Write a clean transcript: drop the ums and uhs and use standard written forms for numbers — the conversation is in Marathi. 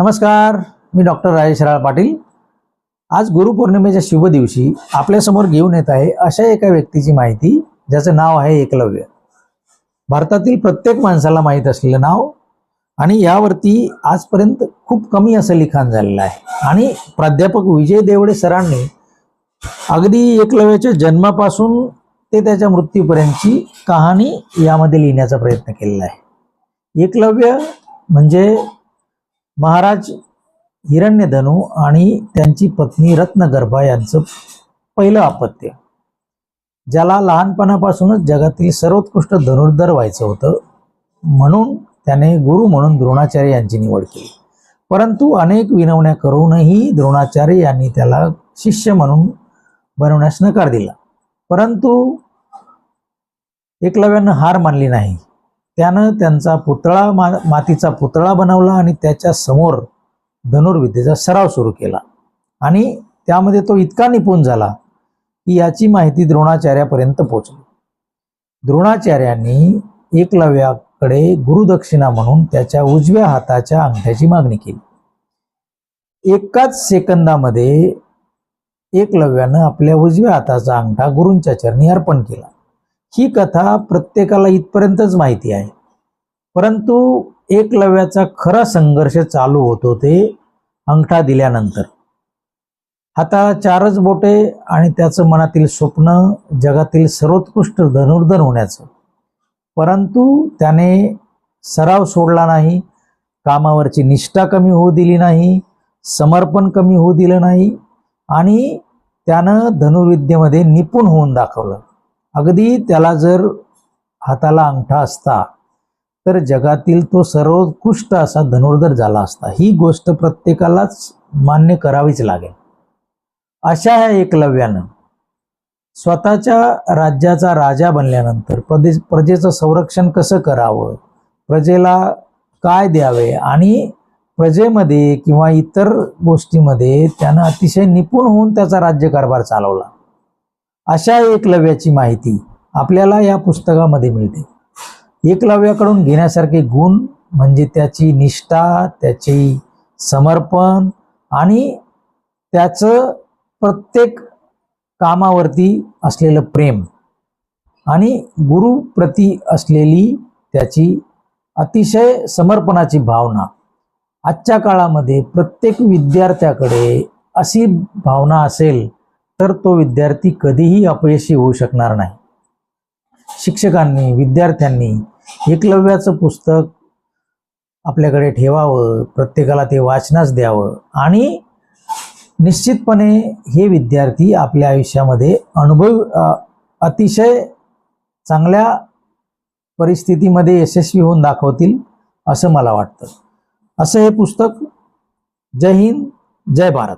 नमस्कार, मी डॉक्टर राजेश राळ पाटील। आज गुरुपौर्णिमेच्या शुभ दिवशी आपल्यासमोर घेऊन येत आहे अशा एका व्यक्तीची माहिती ज्याचं नाव आहे एकलव्य। भारतातील प्रत्येक माणसाला माहीत असलेलं नाव आणि यावरती आजपर्यंत खूप कमी असं लिखाण झालेलं आहे। आणि प्राध्यापक विजय देवडे सरांनी अगदी एकलव्याच्या जन्मापासून ते त्याच्या मृत्यूपर्यंतची कहाणी यामध्ये लिहिण्याचा प्रयत्न केलेला आहे। एकलव्य म्हणजे महाराज हिरण्यधनू आणि त्यांची पत्नी रत्नगर्भा यांचं पहिलं अपत्य, ज्याला लहानपणापासूनच जगातील सर्वोत्कृष्ट धनुर्धर व्हायचं होतं, म्हणून त्याने गुरु म्हणून द्रोणाचार्य यांची निवड केली। परंतु अनेक विनवण्या करूनही द्रोणाचार्य यांनी त्याला शिष्य म्हणून बनवण्यास नकार दिला। परंतु एकलव्यानं हार मानली नाही। त्यानं त्यांचा पुतळा मातीचा पुतळा बनवला आणि त्याच्या समोर धनुर्विद्येचा सराव सुरू केला आणि त्यामध्ये तो इतका निपुण झाला की याची माहिती द्रोणाचार्यापर्यंत पोहोचली। द्रोणाचार्यांनी एकलव्याकडे गुरुदक्षिणा म्हणून त्याच्या उजव्या हाताच्या अंगठ्याची मागणी केली। एकाच सेकंदामध्ये एकलव्यानं आपल्या उजव्या हाताचा अंगठा गुरूंच्या चरणी अर्पण केला। ही कथा प्रत्येकाला इथपर्यंतच माहिती आहे, परंतु एकलव्याचा खरा संघर्ष चालू होतो ते अंगठा दिल्यानंतर। हाताला 4च बोटे आणि त्याचं मनातील स्वप्न जगातील सर्वोत्कृष्ट धनुर्धर होण्याचं। परंतु त्याने सराव सोडला नाही, कामावरची निष्ठा कमी होऊ दिली नाही, समर्पण कमी होऊ दिलं नाही आणि त्यानं धनुर्विद्येमध्ये निपुण होऊन दाखवलं। अगदी त्याला जर हाताला अंगठा असता तर जगातील तो सर्वोत्कृष्ट असा धनुर्धर झाला असता। ही गोष्ट प्रत्येकालाच मान्य करावीच लागेल। अशा ह्या एकलव्यानं स्वतःच्या राज्याचा राजा बनल्यानंतर प्रजेचं संरक्षण कसं करावं, प्रजेला काय द्यावे आणि प्रजेमध्ये किंवा इतर गोष्टीमध्ये त्यानं अतिशय निपुण होऊन त्याचा राज्यकारभार चालवला। अशा एकलव्याची माहिती आपल्याला या पुस्तकामध्ये मिळते। एकलव्याकडून घेण्यासारखे गुण म्हणजे त्याची निष्ठा, त्याची समर्पण आणि त्याचं प्रत्येक कामावरती असलेलं प्रेम आणि गुरुप्रती असलेली त्याची अतिशय समर्पणाची भावना। आजच्या काळामध्ये प्रत्येक विद्यार्थ्याकडे अशी भावना असेल तर तो विद्यार्थी कधीही अपयशी होऊ शकणार नाही। शिक्षकांनी, विद्यार्थ्यांनी एकलव्याचं पुस्तक आपल्याकडे ठेवावं, प्रत्येकाला ते वाचनास द्यावं आणि निश्चितपणे हे विद्यार्थी आपल्या आयुष्यामध्ये अतिशय चांगल्या परिस्थितीमध्ये यशस्वी होऊन दाखवतील असं मला वाटतं। असं हे पुस्तक। जय हिंद, जय भारत।